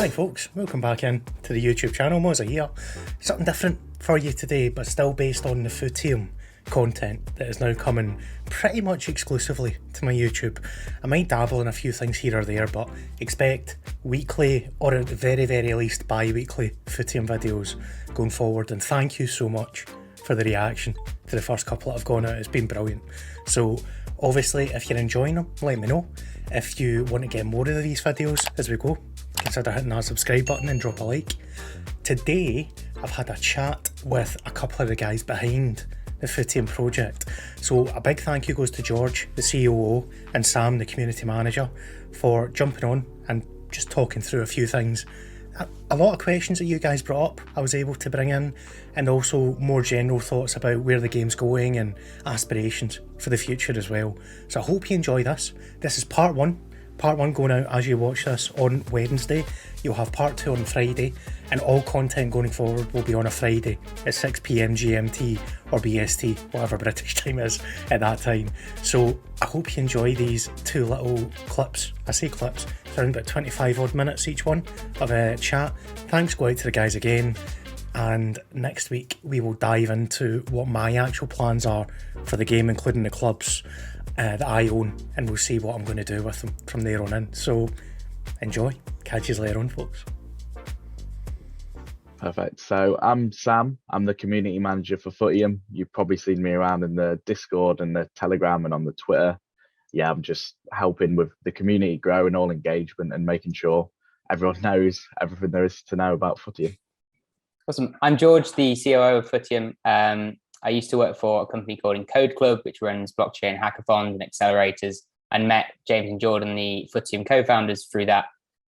Hi folks, welcome back in to the YouTube channel. Moza here. Something different for you today, but still based on the Footium content that is now coming pretty much exclusively to my YouTube. I might dabble in a few things here or there, but expect weekly or at the very least bi-weekly Footium videos going forward. And thank you so much for the reaction to the first couple that have gone out. It's been brilliant. So obviously if you're enjoying them, let me know. If you want to get more of these videos as we go, consider hitting that subscribe button and drop a like. Today I've had a chat with a couple of the guys behind the Footium project. So a big thank you goes to George, the COO, and Sam, the community manager, for jumping on and just talking through a few things. A lot of questions that you guys brought up I was able to bring in, and also more general thoughts about where the game's going and aspirations for the future as well. So I hope you enjoy this. This is part one. Part one going out as you watch this on Wednesday. You'll have part two on Friday, and all content going forward will be on a Friday at 6 PM GMT or BST, whatever British time is at that time. So I hope you enjoy these two little clips. I say clips, it's around about 25 odd minutes each one of a chat. Thanks go out to the guys again, and next week we will dive into what my actual plans are for the game, including the clubs that I own, and we'll see what I'm going to do with them from there on in. So enjoy. Catch you later on, folks. Perfect. So I'm Sam. I'm the community manager for Footium. You've probably seen me around in the Discord and the Telegram and on the Twitter. Yeah, I'm just helping with the community grow and all engagement and making sure everyone knows everything there is to know about Footium. Awesome. I'm George, the COO of Footium. I used to work for a company called Encode Club, which runs blockchain hackathons and accelerators, and met James and Jordan, the Footium co-founders, through that.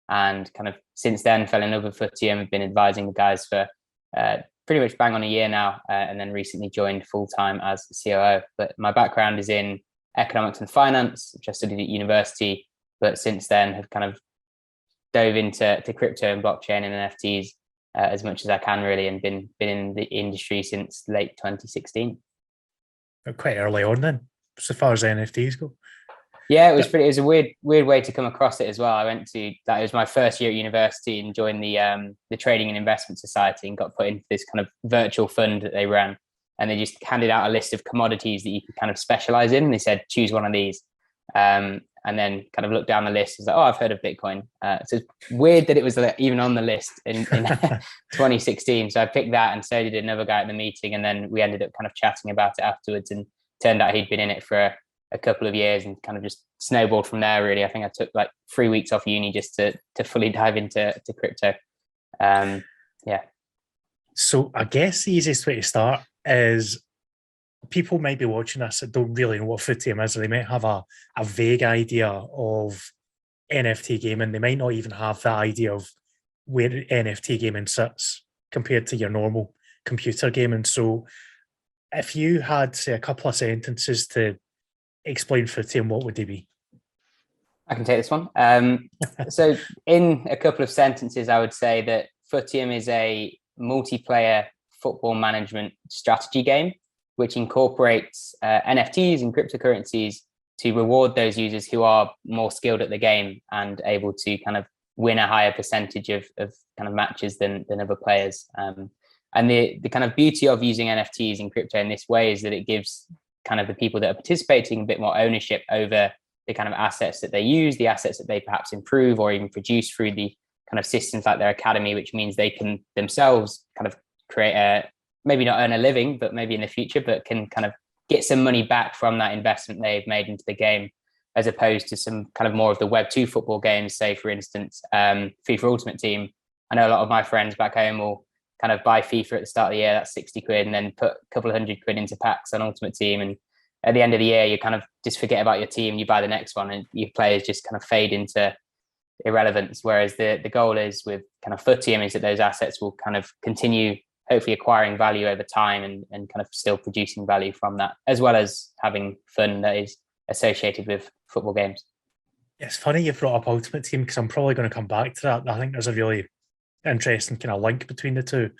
And kind of since then fell in love with Footium. I've been advising the guys for pretty much bang on a year now, and then recently joined full-time as the COO. But my background is in economics and finance, which I studied at university, but since then have kind of dove into crypto and blockchain and NFTs as much as I can, really, and been in the industry since late 2016. Quite early on then, so far as NFTs go. Yeah, it was pretty. It was a weird way to come across it as well. I went to that. It was my first year at university and joined the Trading and Investment Society and got put into this kind of virtual fund that they ran. And they just handed out a list of commodities that you could kind of specialize in. And they said, choose one of these. And then kind of looked down the list. I was like, oh, I've heard of Bitcoin. So it's weird that it was even on the list in 2016. So I picked that, and so did another guy at the meeting. And then we ended up kind of chatting about it afterwards, and turned out he'd been in it for a couple of years and kind of just snowballed from there, really. I think I took like 3 weeks off uni just to fully dive into crypto. Yeah. So I guess the easiest way to start is people might be watching this that don't really know what Footium is. They might have a vague idea of NFT gaming. They might not even have the idea of where NFT gaming sits compared to your normal computer gaming. So if you had, say, a couple of sentences to explain Footium, what would they be? I can take this one. So in a couple of sentences, I would say that Footium is a multiplayer football management strategy game, which incorporates NFTs and cryptocurrencies to reward those users who are more skilled at the game and able to kind of win a higher percentage of kind of matches than other players. And the kind of beauty of using NFTs in crypto in this way is that it gives kind of the people that are participating a bit more ownership over the kind of assets that they use, the assets that they perhaps improve or even produce through the kind of systems like their academy, which means they can themselves kind of create maybe not earn a living, but maybe in the future, but can kind of get some money back from that investment they've made into the game, as opposed to some kind of more of the Web2 football games, say, for instance, FIFA Ultimate Team. I know a lot of my friends back home will kind of buy FIFA at the start of the year, that's 60 quid, and then put a couple of £100 into packs on Ultimate Team. And at the end of the year, you kind of just forget about your team, you buy the next one, and your players just kind of fade into irrelevance. Whereas the goal is with kind of Footium is that those assets will kind of continue hopefully acquiring value over time and kind of still producing value from that, as well as having fun that is associated with football games. It's funny you brought up Ultimate Team, because I'm probably going to come back to that. I think there's a really interesting kind of link between the two.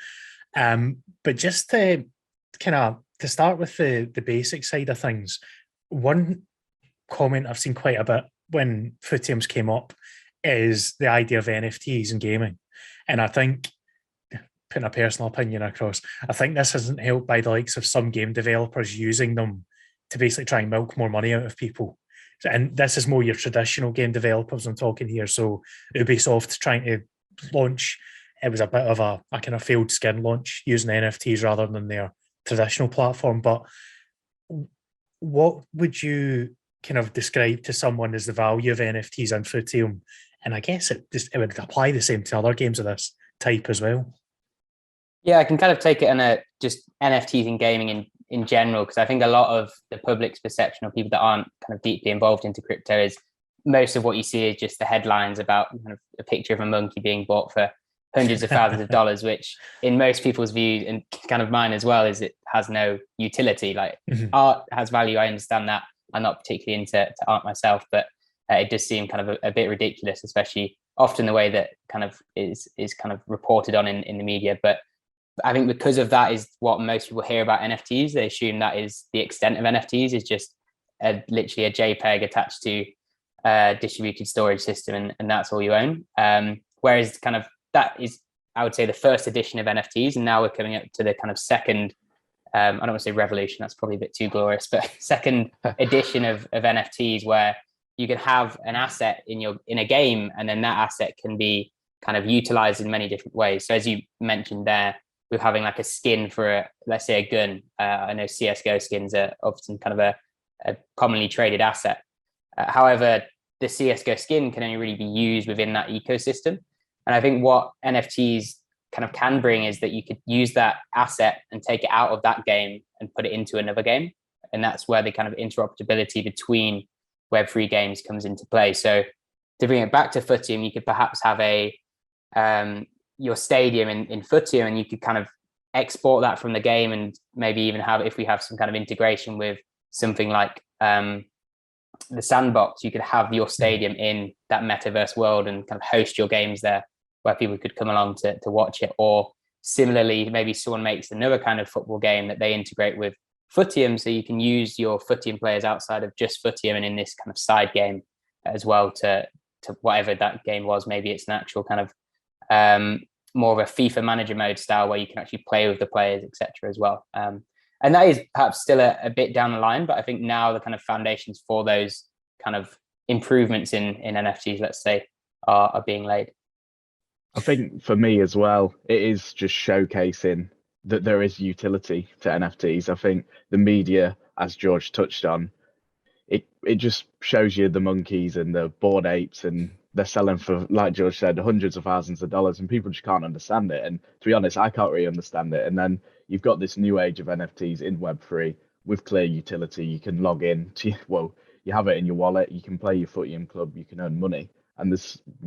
But just to start with the basic side of things, one comment I've seen quite a bit when Footiums came up is the idea of NFTs in gaming. And I think, putting a personal opinion across, I think this isn't helped by the likes of some game developers using them to basically try and milk more money out of people. And this is more your traditional game developers I'm talking here. So Ubisoft trying to launch, it was a bit of a kind of failed skin launch using NFTs rather than their traditional platform. But what would you kind of describe to someone as the value of NFTs in Footium? And I guess it would apply the same to other games of this type as well. Yeah, I can kind of take it on a just NFTs in gaming in general, because I think a lot of the public's perception, or people that aren't kind of deeply involved into crypto, is most of what you see is just the headlines about kind of a picture of a monkey being bought for hundreds of thousands of dollars, which in most people's view, and kind of mine as well, is it has no utility. Like art has value. I understand that. I'm not particularly into art myself, but it does seem kind of a bit ridiculous, especially often the way that kind of is kind of reported on in the media. But I think because of that is what most people hear about NFTs. They assume that is the extent of NFTs, is just literally a JPEG attached to a distributed storage system, and that's all you own. Whereas kind of that is, I would say, the first edition of NFTs, and now we're coming up to the kind of second, I don't want to say revolution, that's probably a bit too glorious, but second edition of NFTs, where you can have an asset in a game, and then that asset can be kind of utilized in many different ways. So as you mentioned there, with having like a skin for let's say a gun. I know CSGO skins are often kind of a commonly traded asset. However, the CSGO skin can only really be used within that ecosystem. And I think what NFTs kind of can bring is that you could use that asset and take it out of that game and put it into another game. And that's where the kind of interoperability between Web3 games comes into play. So to bring it back to Footium, you could perhaps have your stadium in Footium, and you could kind of export that from the game, and maybe even have, if we have some kind of integration with something like the sandbox, you could have your stadium in that metaverse world and kind of host your games there, where people could come along to watch it. Or similarly, maybe someone makes another kind of football game that they integrate with Footium, so you can use your Footium players outside of just Footium and in this kind of side game as well to whatever that game was. Maybe it's an actual kind of more of a FIFA manager mode style, where you can actually play with the players, etc. as well. And that is perhaps still a bit down the line, but I think now the kind of foundations for those kind of improvements in NFTs, let's say, are being laid. I think for me as well, it is just showcasing that there is utility to NFTs. I think the media, as George touched on, it just shows you the monkeys and the bored apes, and they're selling for, like George said, hundreds of thousands of dollars, and people just can't understand it. And to be honest, I can't really understand it. And then you've got this new age of NFTs in Web3 with clear utility. You can log in to, well, you have it in your wallet, you can play your Footium club, you can earn money, and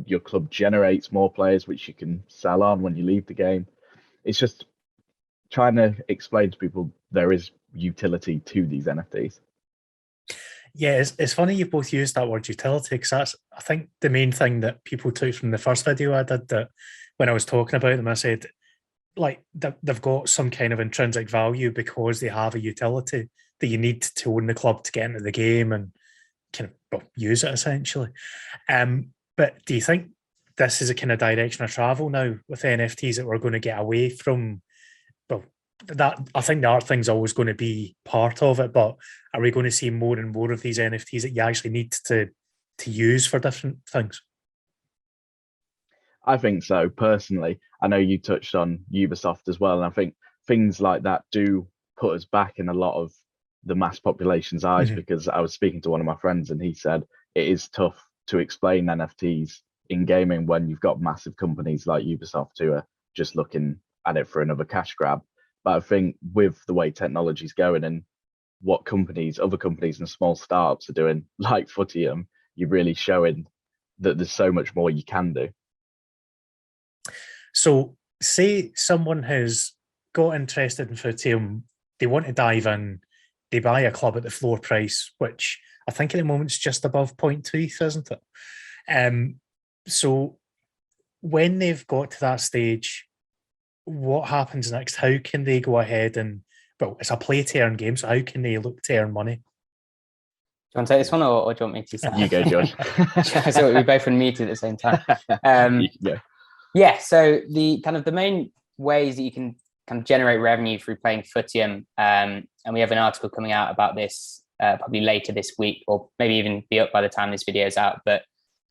your club generates more players, which you can sell on when you leave the game. It's just trying to explain to people there is utility to these NFTs. Yeah, it's funny you both used that word utility, because that's, I think, the main thing that people took from the first video I did, that when I was talking about them, I said, like, they've got some kind of intrinsic value because they have a utility that you need to own the club to get into the game and kind of use it, essentially. But do you think this is a kind of direction of travel now with NFTs, that we're going to get away from, well, that I think the art thing's always going to be part of it, but are we going to see more and more of these NFTs that you actually need to use for different things? I think so, personally. I know you touched on Ubisoft as well, and I think things like that do put us back in a lot of the mass population's eyes, because I was speaking to one of my friends and he said it is tough to explain NFTs in gaming when you've got massive companies like Ubisoft who are just looking at it for another cash grab. But I think with the way technology's going and what other companies and small startups are doing, like Footium, you're really showing that there's so much more you can do. So say someone has got interested in Footium, they want to dive in, they buy a club at the floor price, which I think at the moment is just above 0.2 ETH, isn't it? So when they've got to that stage, what happens next? How can they go ahead and, well, it's a play to earn game, so how can they look to earn money? Do you want to take this one, or do you want me to start? You go, Josh. So we both unmuted at the same time. Yeah. Yeah, so the main ways that you can kind of generate revenue through playing Footium, and we have an article coming out about this probably later this week, or maybe even be up by the time this video is out. But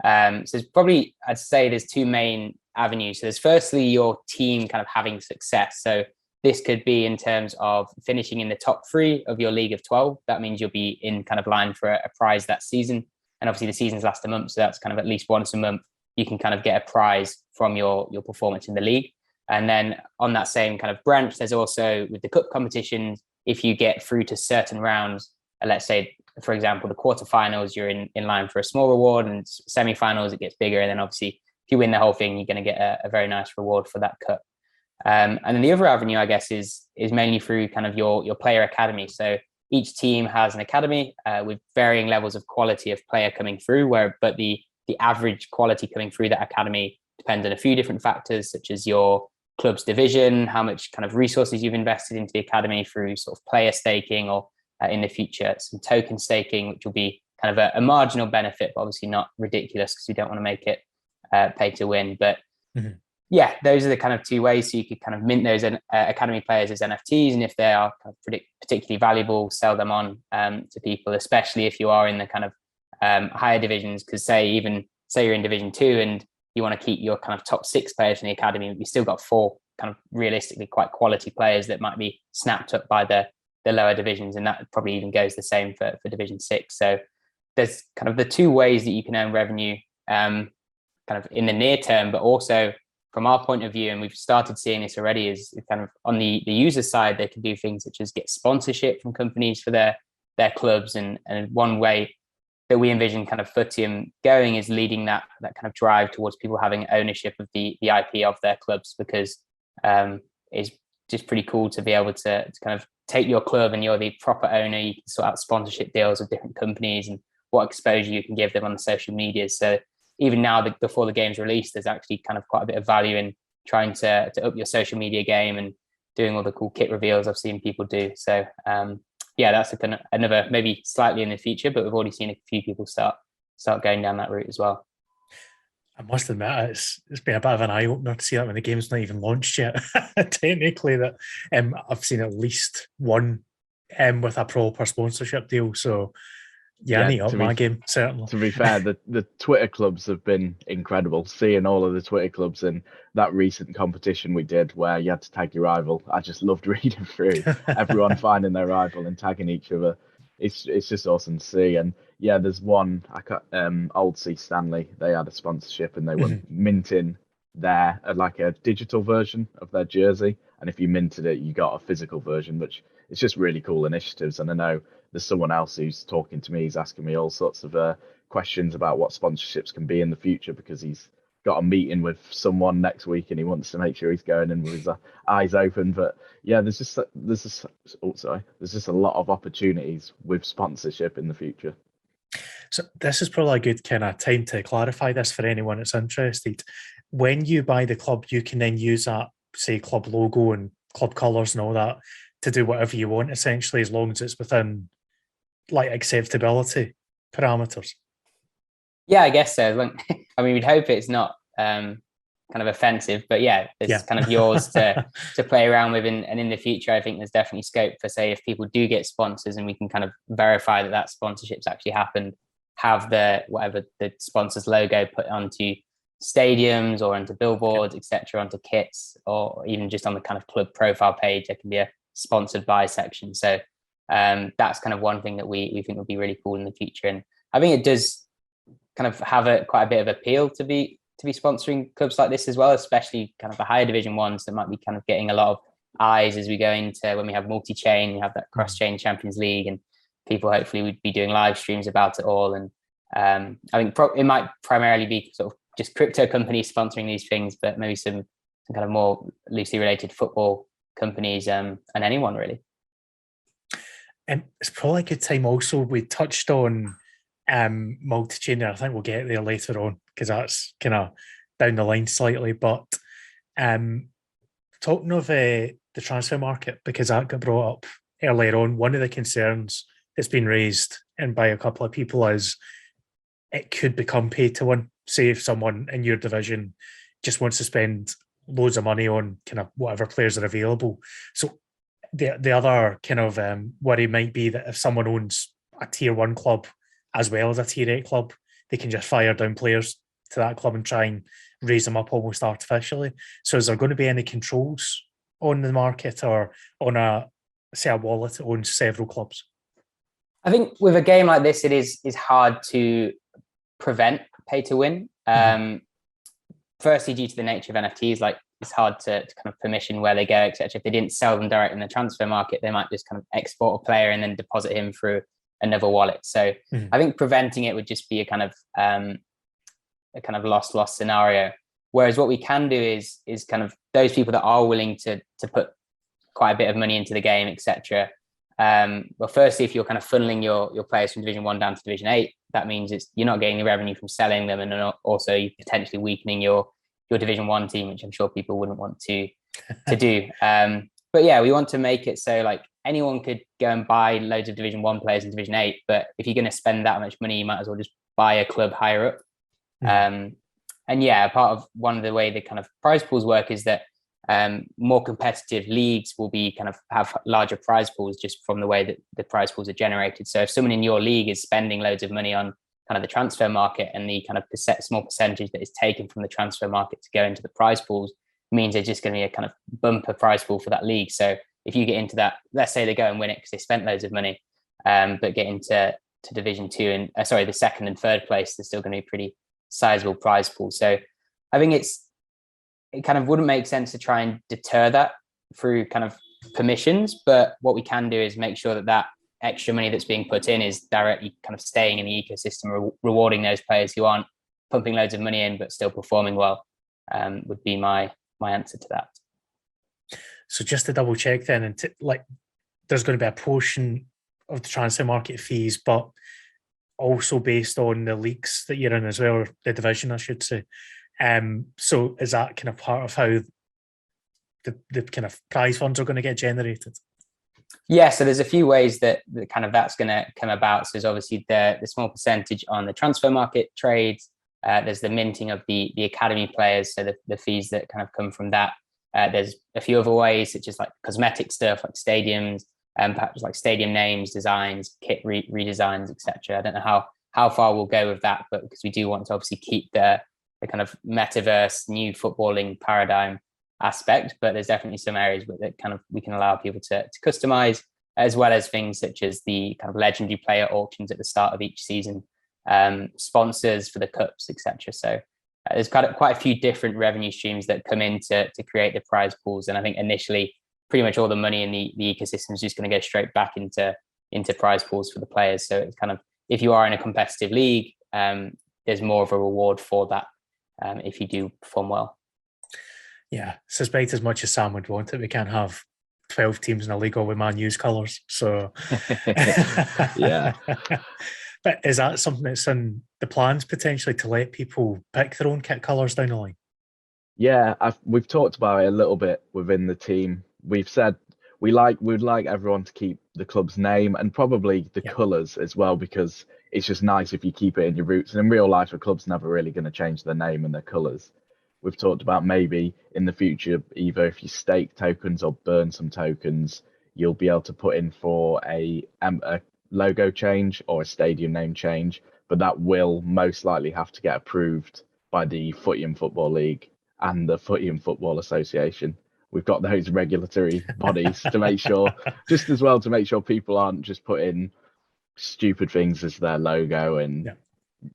so there's probably, I'd say there's two main avenues. So there's firstly your team kind of having success. So this could be in terms of finishing in the top 3 of your league of 12. That means you'll be in kind of line for a prize that season. And obviously the seasons last a month, so that's kind of at least once a month you can kind of get a prize from your performance in the league. And then on that same kind of branch, there's also with the cup competitions, if you get through to certain rounds, let's say, for example, the quarterfinals, you're in line for a small reward, and semi-finals, it gets bigger. And then obviously, if you win the whole thing, you're going to get a very nice reward for that cup. And then the other avenue, I guess, is mainly through kind of your player academy. So each team has an academy with varying levels of quality of player coming through, but the average quality coming through that academy depends on a few different factors, such as your club's division, how much kind of resources you've invested into the academy through sort of player staking, or in the future, some token staking, which will be kind of a marginal benefit, but obviously not ridiculous because we don't want to make it pay to win. But yeah, those are the kind of two ways. So you could kind of mint those academy players as NFTs, and if they are kind of particularly valuable, sell them on to people, especially if you are in the kind of higher divisions. Because say you're in Division 2 and you want to keep your kind of top 6 players in the academy, you still got 4 kind of realistically quite quality players that might be snapped up by the lower divisions, and that probably even goes the same for Division 6. So there's kind of the two ways that you can earn revenue kind of in the near term, but also from our point of view, and we've started seeing this already, is kind of on the user side, they can do things such as get sponsorship from companies for their clubs. And one way that we envision kind of Footium going is leading that kind of drive towards people having ownership of the IP of their clubs, because it's just pretty cool to be able to kind of take your club and you're the proper owner. You can sort out sponsorship deals with different companies and what exposure you can give them on the social media. So even now, before the game's released, there's actually kind of quite a bit of value in trying to up your social media game and doing all the cool kit reveals I've seen people do. So yeah, that's a kind of another, maybe slightly in the future, but we've already seen a few people start going down that route as well. I must admit, it's been a bit of an eye-opener to see that when the game's not even launched yet. Technically, that I've seen at least one with a proper sponsorship deal. So yeah, I need up my game, certainly. To be fair, the Twitter clubs have been incredible. Seeing all of the Twitter clubs in that recent competition we did where you had to tag your rival, I just loved reading through everyone finding their rival and tagging each other. It's just awesome to see. And yeah, there's one, Old Sea Stanley, they had a sponsorship and they were minting their like a digital version of their jersey. And if you minted it, you got a physical version, which is just really cool initiatives. And I know there's someone else who's talking to me, he's asking me all sorts of questions about what sponsorships can be in the future, because he's got a meeting with someone next week and he wants to make sure he's going in with his eyes open. But yeah, there's just a lot of opportunities with sponsorship in the future. So this is probably a good kind of time to clarify this for anyone that's interested. When you buy the club, you can then use that, say, club logo and club colours and all that to do whatever you want, essentially, as long as it's within like acceptability parameters. Yeah, I guess so. I mean, we'd hope it's not kind of offensive, but yeah, it's kind of yours to play around with. And in the future, I think there's definitely scope for, say, if people do get sponsors and we can kind of verify that sponsorship's actually happened, have the sponsor's logo put onto stadiums or onto billboards, etc., onto kits, or even just on the kind of club profile page, there can be a sponsored by section. So that's kind of one thing that we think would be really cool in the future. And I think it does kind of have quite a bit of appeal to be sponsoring clubs like this as well, especially kind of the higher division ones that might be kind of getting a lot of eyes as we go into when we have multi-chain, we have that cross-chain Champions League, and people hopefully would be doing live streams about it all. And I think it might primarily be sort of just crypto companies sponsoring these things, but maybe some kind of more loosely related football companies and anyone really. And it's probably a good time also, we touched on multi-chain there. I think we'll get there later on because that's kind of down the line slightly. But talking of the transfer market, because that got brought up earlier on, one of the concerns that's been raised and by a couple of people is it could become pay to win. Say if someone in your division just wants to spend loads of money on kind of whatever players are available. So the other kind of worry might be that if someone owns a tier 1 club as well as a tier 8 club, they can just fire down players to that club and try and raise them up almost artificially. So is there going to be any controls on the market or on a wallet that owns several clubs? I think with a game like this, it is hard to prevent pay to win. Firstly, due to the nature of NFTs, like it's hard to kind of permission where they go, etc. If they didn't sell them direct in the transfer market, they might just kind of export a player and then deposit him through another wallet. So I think preventing it would just be a kind of lost scenario. Whereas what we can do is kind of those people that are willing to put quite a bit of money into the game, etc. Well, firstly, if you're kind of funneling your players from Division 1 down to Division 8, that means you're not getting the revenue from selling them, and also you're potentially weakening your Division 1 team, which I'm sure people wouldn't want to do. But yeah, we want to make it so like anyone could go and buy loads of Division 1 players in Division 8, but if you're going to spend that much money, you might as well just buy a club higher up. And yeah, part of one of the way the kind of prize pools work is that more competitive leagues will be kind of have larger prize pools just from the way that the prize pools are generated. So if someone in your league is spending loads of money on kind of the transfer market, and the kind of small percentage that is taken from the transfer market to go into the prize pools means there's just going to be a kind of bumper prize pool for that league. So if you get into that, let's say they go and win it because they spent loads of money, but get into Division 2 and the second and third place, there's still going to be pretty sizable prize pool. So I think it kind of wouldn't make sense to try and deter that through kind of permissions, but what we can do is make sure that extra money that's being put in is directly kind of staying in the ecosystem, rewarding those players who aren't pumping loads of money in but still performing well, would be my answer to that. So just to double check then, and there's going to be a portion of the transfer market fees, but also based on the leagues that you're in as well, or the division, I should say. So is that kind of part of how the kind of prize funds are going to get generated? Yeah, so there's a few ways that that's going to come about. So there's obviously the small percentage on the transfer market trades. There's the minting of the academy players, so the fees that kind of come from that. There's a few other ways, such as like cosmetic stuff, like stadiums, perhaps like stadium names, designs, kit redesigns, etc. I don't know how far we'll go with that, but because we do want to obviously keep the kind of metaverse, new footballing paradigm aspect, but there's definitely some areas that kind of we can allow people to customize, as well as things such as the kind of legendary player auctions at the start of each season, sponsors for the cups, etc. So there's quite a few different revenue streams that come in to create the prize pools, and I think initially pretty much all the money in the ecosystem is just going to go straight back into prize pools for the players. So it's kind of, if you are in a competitive league, there's more of a reward for that if you do perform well. Yeah, suspect as much as Sam would want it, we can't have 12 teams in a league all with Man U's colours. So yeah. But is that something that's in the plans potentially, to let people pick their own kit colours down the line? Yeah, we've talked about it a little bit within the team. We've said we'd like everyone to keep the club's name and probably the colours as well, because it's just nice if you keep it in your roots. And in real life, a club's never really going to change their name and their colours. We've talked about maybe in the future, either if you stake tokens or burn some tokens, you'll be able to put in for a logo change or a stadium name change, but that will most likely have to get approved by the Footium Football League and the Footium Football Association. We've got those regulatory bodies to make sure, just as well to make sure people aren't just putting stupid things as their logo and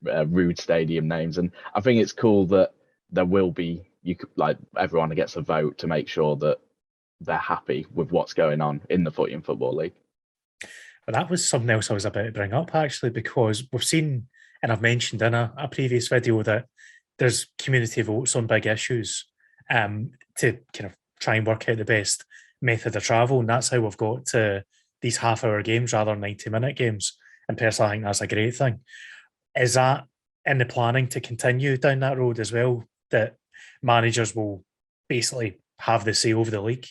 rude stadium names. And I think it's cool that there will be, everyone gets a vote to make sure that they're happy with what's going on in the Footium Football League. But that was something else I was about to bring up, actually, because we've seen, and I've mentioned in a previous video, that there's community votes on big issues to kind of try and work out the best method of travel. And that's how we've got to these half-hour games rather than 90-minute games. And personally, I think that's a great thing. Is that in the planning to continue down that road as well, that managers will basically have the say over the league?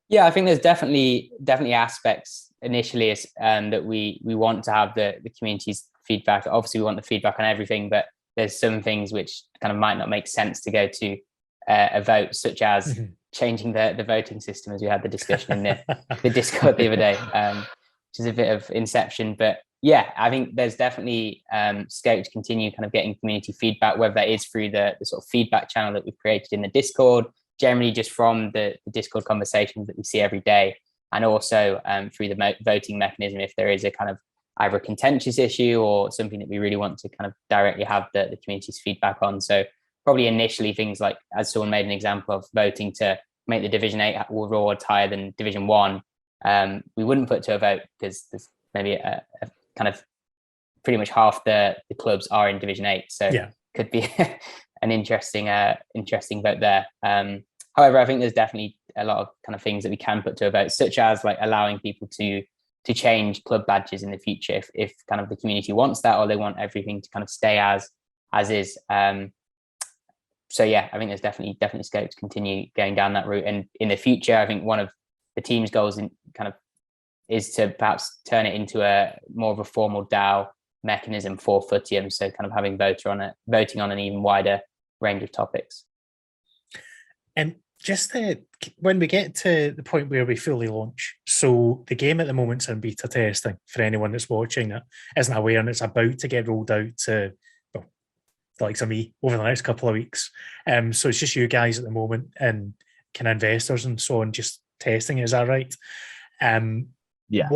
Yeah, I think there's definitely aspects initially that we want to have the community's feedback. Obviously, we want the feedback on everything, but there's some things which kind of might not make sense to go to a vote, such as changing the voting system, as we had the discussion in the Discord the other day, which is a bit of inception. But yeah, I think there's definitely scope to continue kind of getting community feedback, whether that is through the sort of feedback channel that we've created in the Discord, generally just from the Discord conversations that we see every day, and also through the voting mechanism if there is a kind of either a contentious issue or something that we really want to kind of directly have the community's feedback on. So probably initially things like, as someone made an example of, voting to make the Division 8 rewards higher than Division 1, we wouldn't put to a vote because there's maybe a kind of pretty much half the clubs are in Division 8. So could be an interesting vote there. However, I think there's definitely a lot of kind of things that we can put to a vote, such as like allowing people to change club badges in the future if kind of the community wants that, or they want everything to kind of stay as is. So yeah, I think there's definitely scope to continue going down that route. And in the future, I think one of the team's goals is to perhaps turn it into a more of a formal DAO mechanism for Footium. So kind of having voting on an even wider range of topics. And just when we get to the point where we fully launch, so the game at the moment's in beta testing for anyone that's watching that isn't aware, and it's about to get rolled out to the likes of me over the next couple of weeks. So it's just you guys at the moment and kind of investors and so on just testing it, is that right?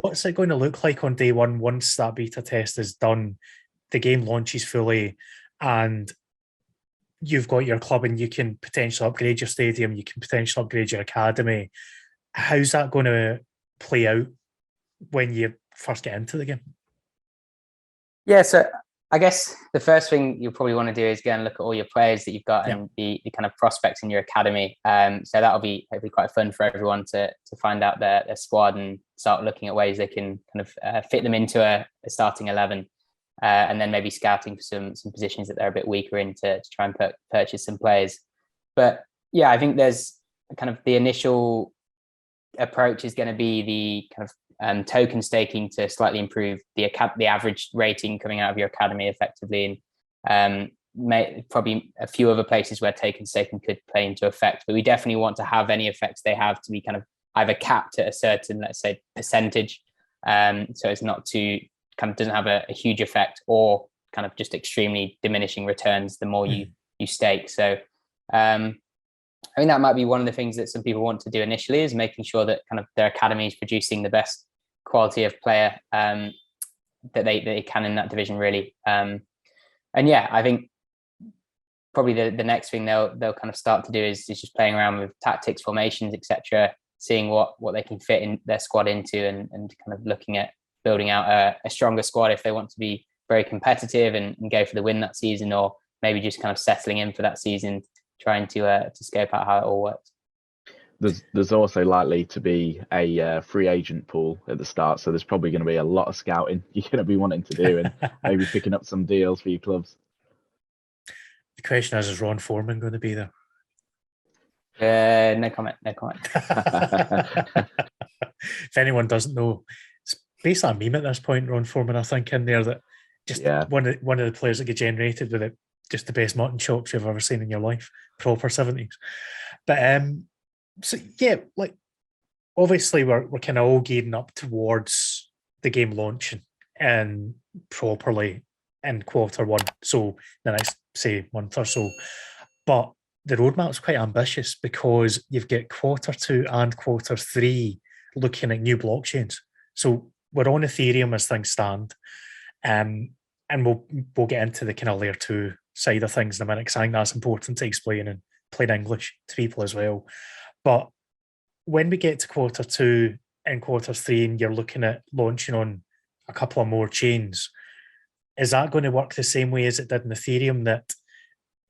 What's it going to look like on day one once that beta test is done, the game launches fully, and you've got your club and you can potentially upgrade your stadium, you can potentially upgrade your academy? How's that going to play out when you first get into the game? Yeah, so I guess the first thing you'll probably want to do is go and look at all your players that you've got and the kind of prospects in your academy. So that'll be hopefully quite fun for everyone to find out their squad and start looking at ways they can kind of fit them into a starting 11. And then maybe scouting for some positions that they're a bit weaker in to try and purchase some players. But yeah, I think there's kind of the initial approach is going to be the kind of token staking to slightly improve the average rating coming out of your academy effectively, and probably a few other places where token staking could play into effect. But we definitely want to have any effects they have to be kind of either capped at a certain, let's say, percentage, so it's not too kind of doesn't have a huge effect, or kind of just extremely diminishing returns the more you stake. So I think that might be one of the things that some people want to do initially, is making sure that kind of their academy is producing the best quality of player that they can in that division, really. And yeah, I think probably the next thing they'll kind of start to do is just playing around with tactics, formations, etc., seeing what they can fit in their squad into, and kind of looking at building out a stronger squad if they want to be very competitive and go for the win that season, or maybe just kind of settling in for that season, trying to scope out how it all works. There's also likely to be a free agent pool at the start, so there's probably going to be a lot of scouting you're going to be wanting to do, and maybe picking up some deals for your clubs. The question is Ron Foreman going to be there? No comment. If anyone doesn't know, it's basically a meme at this point, Ron Foreman, I think, in there, that just one of the players that get generated with it, just the best mutton chops you've ever seen in your life, proper 70s. But so yeah, like obviously we're kind of all gearing up towards the game launching and properly in Q1, so the next, say, month or so. But the roadmap's quite ambitious, because you've got Q2 and Q3 looking at new blockchains. So we're on Ethereum as things stand, and we'll get into the kind of layer 2 side of things in a minute, because I think that's important to explain in plain English to people as well. But when we get to Q2 and Q3 and you're looking at launching on a couple of more chains, is that going to work the same way as it did in Ethereum, that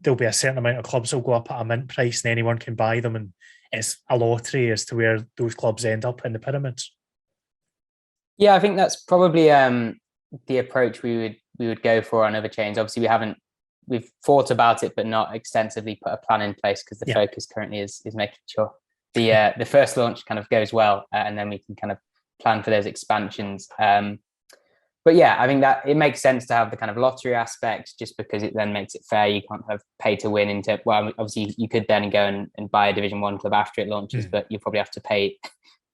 there'll be a certain amount of clubs that'll go up at a mint price and anyone can buy them, and it's a lottery as to where those clubs end up in the pyramids? Yeah, I think that's probably the approach we would go for on other chains. Obviously, we've thought about it, but not extensively put a plan in place, because the focus currently is making sure the first launch kind of goes well, and then we can kind of plan for those expansions. but yeah, I think that it makes sense to have the kind of lottery aspect, just because it then makes it fair. You can't have pay to win into, well, obviously you could then go and buy a Division 1 club after it launches, but you probably have to pay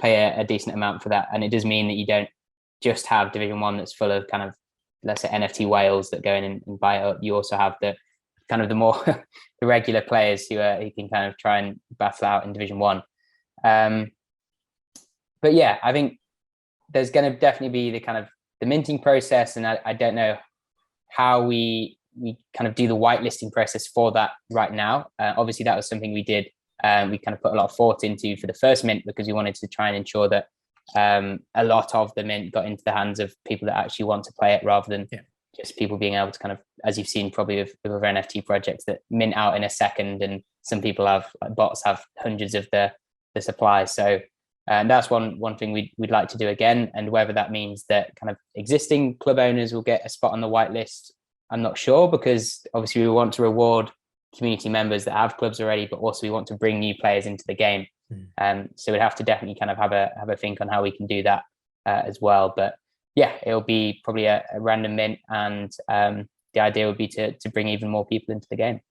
a decent amount for that. And it does mean that you don't just have Division 1 that's full of kind of, let's say, NFT whales that go in and buy it up. You also have the kind of the more the regular players who can kind of try and battle out in Division 1. But yeah, I think there's going to definitely be the kind of the minting process, and I don't know how we kind of do the whitelisting process for that right now. Obviously, that was something we did. We kind of put a lot of thought into for the first mint, because we wanted to try and ensure that a lot of the mint got into the hands of people that actually want to play it, rather than just people being able to kind of, as you've seen probably with other NFT projects, that mint out in a second, and some people have, like bots have hundreds of the supply. So and that's one thing we'd like to do again. And whether that means that kind of existing club owners will get a spot on the whitelist, I'm not sure, because obviously we want to reward community members that have clubs already, but also we want to bring new players into the game. So we'd have to definitely kind of have a think on how we can do that as well. But yeah, it'll be probably a random mint, and the idea would be to bring even more people into the game.